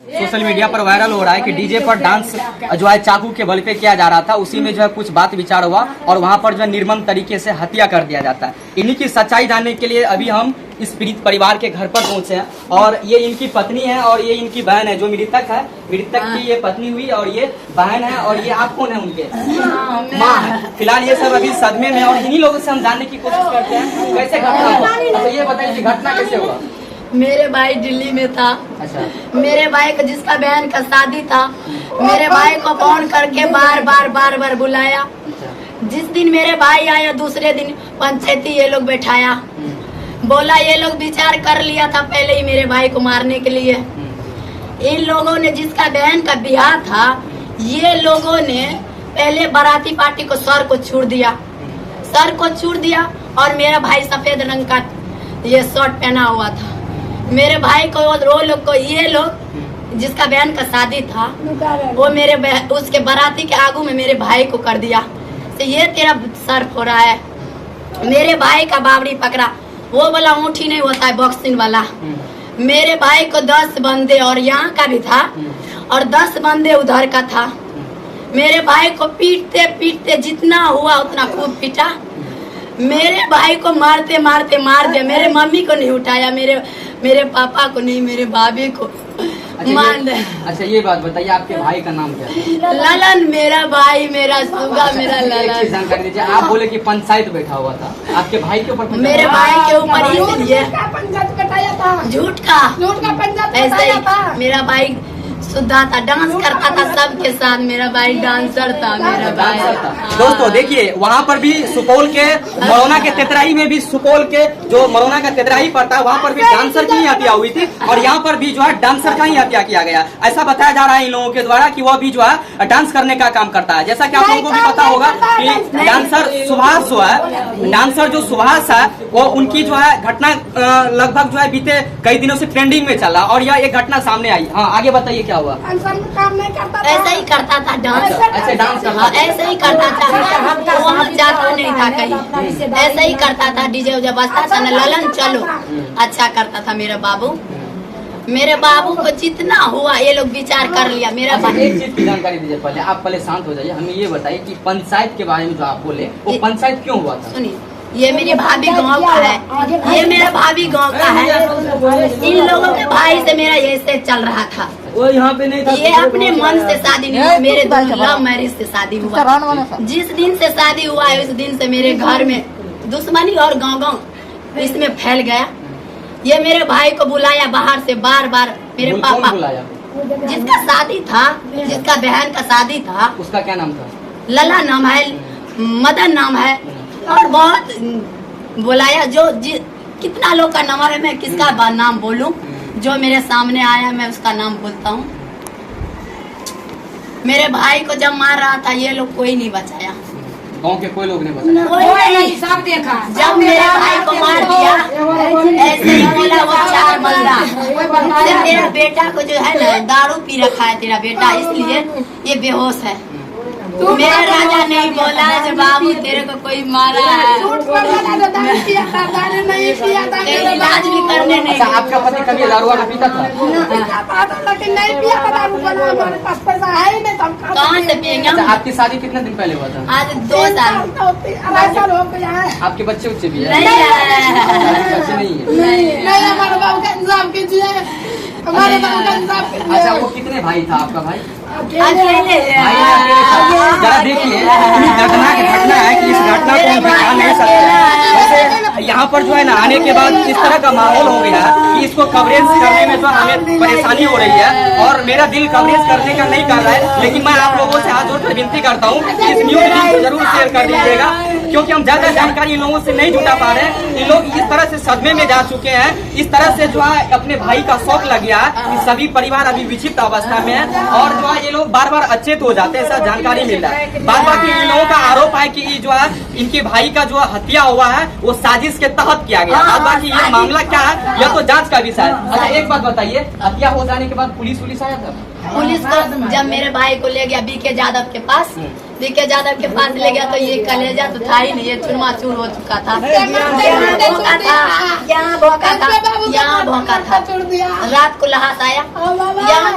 Social media पर viral हो रहा है कि डीजे पर डांस जो है चाकू के बल पे किया जा रहा था, उसी में जो है कुछ बात विचार हुआ और वहां पर जो है निर्मम तरीके से हत्या कर दिया जाता है। इन्हीं की सच्चाई जानने के लिए अभी हम इस पीड़ित परिवार के घर पर पहुंचे हैं और ये इनकी पत्नी है और ये इनकी बहन है। जो मृतक है, मृतक की ये पत्नी हुई और ये बहन है और ये आप कौन है? उनके माँ है। फिलहाल ये सब अभी सदमे में और इन्हीं लोगों से हम जानने की कोशिश करते हैं कैसे घटना हुआ। अच्छा ये बताइए कि घटना कैसे हुआ? मेरे भाई दिल्ली में था। अच्छा, मेरे भाई को जिसका बहन का शादी था, मेरे भाई को फोन करके बार बार बुलाया। जिस दिन मेरे भाई आया दूसरे दिन पंचायती ये लोग बैठाया, बोला ये लोग विचार कर लिया था पहले ही मेरे भाई को मारने के लिए। इन लोगों ने जिसका बहन का ब्याह था, ये लोगों ने पहले बाराती पार्टी को सर को छूट दिया और मेरा भाई सफेद रंग का ये शर्ट पहना हुआ था। मेरे भाई को ये लोग जिसका बहन का शादी था वो उसके बाराती के आगू में मेरे भाई को कर दिया। तो ये तेरा सर फोड़ा है। मेरे भाई का बावड़ी पकड़ा, वो वाला ऊँठी नहीं होता है बॉक्सिंग वाला। मेरे भाई को 10 बंदे और यहाँ का भी था और 10 बंदे उधर का था। मेरे भाई को पीटते पीटते जितना हुआ उतना खूब पीटा। मेरे भाई को मारते मार दिया। मेरे मम्मी को नहीं उठाया, मेरे पापा को नहीं, मेरे भाभी को मार दे। अच्छा ये बात बताइए, आपके भाई का नाम क्या है? ललन मेरा भाई, मेरा सुगा, मेरा ललन। जानकारी दीजिए। आप बोले कि पंचायत बैठा हुआ था, आपके भाई के ऊपर? मेरे भाई के ऊपर इसलिए झूठ का पंचायत ऐसे ही मेरा भाई सुधा था, डांस करता था सबके साथ। मेरा भाई डांसर था, मेरा भाई। दोस्तों देखिए, वहाँ पर भी सुपौल के मरौना के तेतराई में भी, सुपौल के जो मरौना का तेतराई पड़ता है वहाँ पर भी डांसर की ही हत्या हुई थी और यहाँ पर भी जो है डांसर का ही हत्या किया गया। ऐसा बताया जा रहा है इन लोगों के द्वारा कि वह भी जो है डांस करने का काम करता है। जैसा कि आप लोगों को भी पता होगा कि डांसर सुभाष जो है, डांसर जो सुभाष है वो उनकी जो है घटना लगभग जो है बीते कई दिनों से ट्रेंडिंग में चला और यह एक घटना सामने आई। हाँ आगे बताइए क्या हुआ? काम नहीं करता था। ऐसे ही करता था डांस। अच्छा डांस करता था। ऐसे ही करता था, वहाँ जाता नहीं था कहीं। ऐसे ही करता था, डीजे उजे बजता था ना, ललन चलो अच्छा करता था मेरा बाबू। मेरे बाबू को जितना हुआ ये लोग विचार कर लिया। मेरा एक चीज की जानकारी दीजिए पहले, आप पहले शांत हो जाइए। हमें ये बताइए कि पंचायत के बारे में जो आप बोले वो पंचायत क्यों हुआ था? सुनिए, ये मेरी भाभी गांव का है, ये मेरा भाभी गांव का है। इन लोगों के भाई से मेरा ऐसे चल रहा था। वो यहाँ पे नहीं था। ये अपने मन से शादी नहीं हुआ, मेरे लव मैरिज से शादी हुआ। जिस दिन से शादी हुआ है उस दिन से मेरे घर में दुश्मनी और गांव इसमें फैल गया। ये मेरे भाई को बुलाया बाहर से बार मेरे पापा, जिसका शादी था, जिसका बहन का शादी था, उसका क्या नाम था? लला नाम है, मदन नाम है और बहुत बुलाया। कितना लोग का नंबर है, मैं किसका नाम बोलूं? जो मेरे सामने आया मैं उसका नाम बोलता हूँ। मेरे भाई को जब मार रहा था ये लोग कोई नहीं बचाया, गांव के कोई लोग नहीं बचाया। कोई नहीं, सब देखा। जब मेरे भाई को मार दिया ऐसे ही बोला वो 4 बंदा, तेरा बेटा को जो है ना दारू पी रखा है तेरा बेटा, इसलिए ये बेहोश है। मेरा राजा नहीं बोला जब बाबू तेरे को कोई मारा है, इलाज भी करने नहीं। अच्छा, आपका पति कभी दारू पीता था? कहाँ से पिएंगे? अच्छा, आपकी शादी कितने दिन पहले हुआ था? आज 2 साल हो गया है। आपके बच्चे उच्चे भी है? नहीं है, बच्चे नहीं है। हमारे बाबू का इंतजाम कीजिए, हमारे बाबू का इंतजाम कीजिए। अच्छा वो कितने भाई था आपका भाई? अकेले जरा देखिए, घटना है कि इस घटना को हम बता नहीं सकते। वैसे यहाँ पर जो है ना आने के बाद इस तरह का माहौल हो गया कि इसको कवरेज करने में जो हमें परेशानी हो रही है और मेरा दिल कवरेज करने का नहीं कर रहा है, लेकिन मैं आप लोगों से हाथ जोड़कर विनती करता हूँ कि इस न्यूज लिंक को जरूर शेयर कर दीजिएगा, क्योंकि हम ज्यादा जानकारी इन लोगों से नहीं जुटा पा रहे हैं। इन लोग इस तरह से सदमे में जा चुके हैं, इस तरह से जो है अपने भाई का शौक लग गया है। सभी परिवार अभी विक्षिप्त अवस्था में है और जो है ये लोग बार अचेत हो जाते हैं। ऐसा जानकारी मिल रहा है बार कि इन लोगों का आरोप है कि जो है इनके भाई का जो हत्या हुआ है वो साजिश के तहत किया गया। बाकी ये मामला क्या है यह तो जांच का विषय है। अच्छा एक बात बताइए, हत्या हो जाने के बाद पुलिस आया था? पुलिस को जब मेरे भाई को ले गया बीके यादव के पास, बीके यादव के पास ले गया तो ये कलेजा तो था ही नहीं, ये चूरमा चूर हो चुका था। यहाँ भौंका था, रात को लहास आया। यहाँ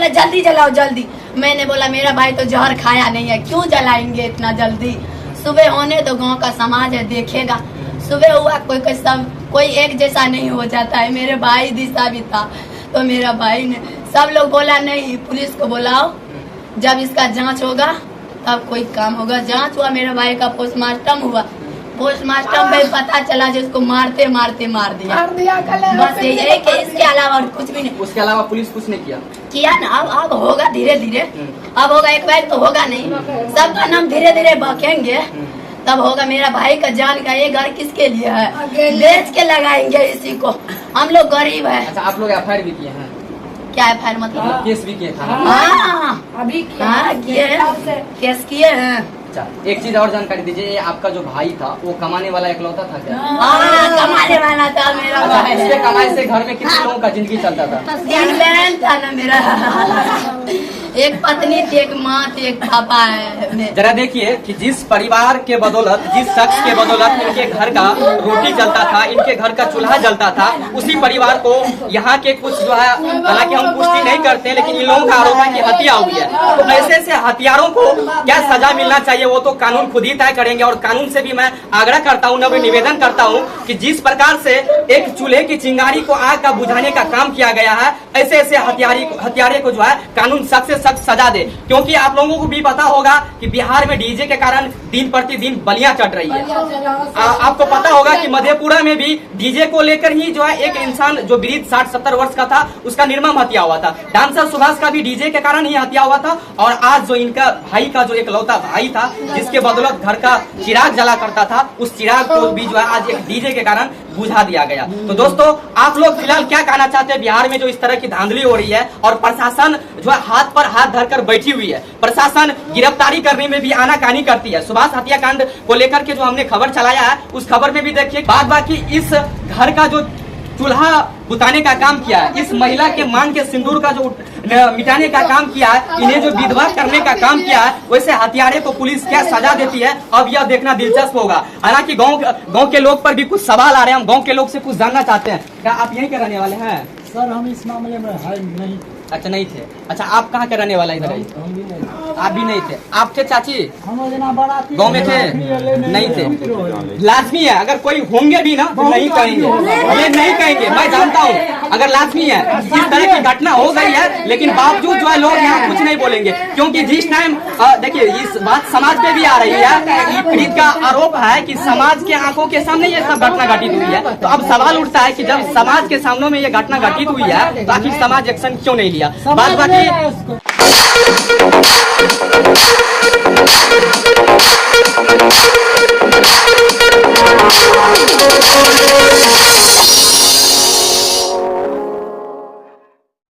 बोले जल्दी जलाओ जल्दी। मैंने बोला मेरा भाई तो जहर खाया नहीं है, क्यों जलाएंगे इतना जल्दी। सुबह होने तो गांव का समाज है देखेगा। सुबह हुआ कोई एक जैसा नहीं हो जाता है। मेरे भाई दिशा भी था तो मेरा भाई ने सब लोग बोला नहीं पुलिस को बुलाओ, जब इसका जांच होगा तब कोई काम होगा। जांच हुआ, मेरे भाई का पोस्टमार्टम हुआ। पोस्टमार्टम में पता चला जिसको मारते मारते मार दिया। बस यही है कि इसके अलावा और कुछ भी नहीं। उसके अलावा पुलिस कुछ नहीं किया ना। अब होगा धीरे धीरे, अब होगा, एक बार तो होगा नहीं, सबका नाम धीरे धीरे बकेंगे तब होगा। मेरा भाई का जान का ये घर किसके लिए है, बेच के लगाएंगे इसी को। हम लोग गरीब है। अच्छा, आप लोग एफआईआर भी किए हैं? क्या एफआईआर मतलब? केस भी किए था? हाँ अभी किए हैं, केस किए हैं। अच्छा, एक चीज और जानकारी दीजिए, ये आपका जो भाई था वो कमाने वाला इकलौता था क्या? हाँ कमाने वाला था मेरा भाई। इसके कमाई से घर में कितने लोगों का जिंदगी चलता था? इंग्लैंड था ना मेरा। एक पत्नी थी, एक माँ थी, एक पापा है। जरा देखिए कि जिस परिवार के बदौलत, जिस शख्स के बदौलत इनके घर का रोटी जलता था, इनके घर का चूल्हा जलता था, उसी परिवार को यहाँ के कुछ जो है, हालांकि हम पुष्टि नहीं करते लेकिन इन लोगों का आरोप है कि हत्या हुई है। तो ऐसे ऐसे हथियारों को क्या सजा मिलना चाहिए वो तो कानून खुद ही तय करेंगे। और कानून से भी मैं आग्रह करता हूँ, निवेदन करता हूँ कि जिस प्रकार से एक चूल्हे की चिंगारी को आग का बुझाने का काम किया गया है, ऐसे ऐसे हथियारे को जो है कानून सख्त से सख्त सजा दे। क्योंकि आप लोगों को भी पता होगा कि बिहार में डीजे के कारण दिन प्रतिदिन बलियां चढ़ रही है। आपको पता होगा कि मधेपुरा में भी डीजे को लेकर ही जो है एक इंसान जो वृद्ध 60-70 वर्ष का था उसका निर्मम हत्या हुआ था। डांसर सुभाष का भी डीजे के कारण ही हत्या हुआ था। और आज जो इनका भाई का जो इकलौता भाई था जिसके बदौलत घर का चिराग जला करता था, उस चिराग को भी जो है आज एक डीजे के कारण बुझा दिया गया। तो दोस्तों, आप लोग फिलहाल क्या कहना चाहते हैं बिहार में जो इस तरह की धांधली हो रही है और प्रशासन जो है हाथ पर हाथ धरकर बैठी हुई है, प्रशासन गिरफ्तारी करने में भी आनाकानी करती है। सुभाष हत्याकांड को लेकर के जो हमने खबर चलाया है उस खबर में भी देखिए बाद बाकी इस घर का जो चूल्हा बुताने का काम किया है, इस महिला के मांग के सिंदूर का जो मिटाने का काम किया है, इन्हें जो विधवा करने का काम किया है, वैसे हत्यारे को पुलिस क्या सजा देती है अब यह देखना दिलचस्प होगा। हालांकि गांव के लोग पर भी कुछ सवाल आ रहे हैं, हम गांव के लोग से कुछ जानना चाहते हैं। क्या आप यहीं के रहने वाले हैं? सर हम इस मामले में है नहीं। अच्छा, नहीं थे। अच्छा, आप कहाँ के रहने वाला इधर? आप भी नहीं थे। आप थे चाची? गाँव में थे? नहीं थे। लाजमी है, अगर कोई होंगे भी ना तो नहीं कहेंगे, ये नहीं कहेंगे, मैं जानता हूँ। अगर लाजमी है, इस तरह की घटना हो गई है लेकिन बावजूद जो है लोग यहाँ कुछ नहीं बोलेंगे। क्योंकि जिस टाइम देखिए इस बात समाज पे भी आ रही है, पीड़ित का आरोप है कि समाज के आंखों के सामने ये सब घटना घटित हुई है। तो अब सवाल उठता है कि जब समाज के सामने में ये घटना घटित हुई है तो आखिर समाज एक्शन क्यों नहीं लिया? बात बाकी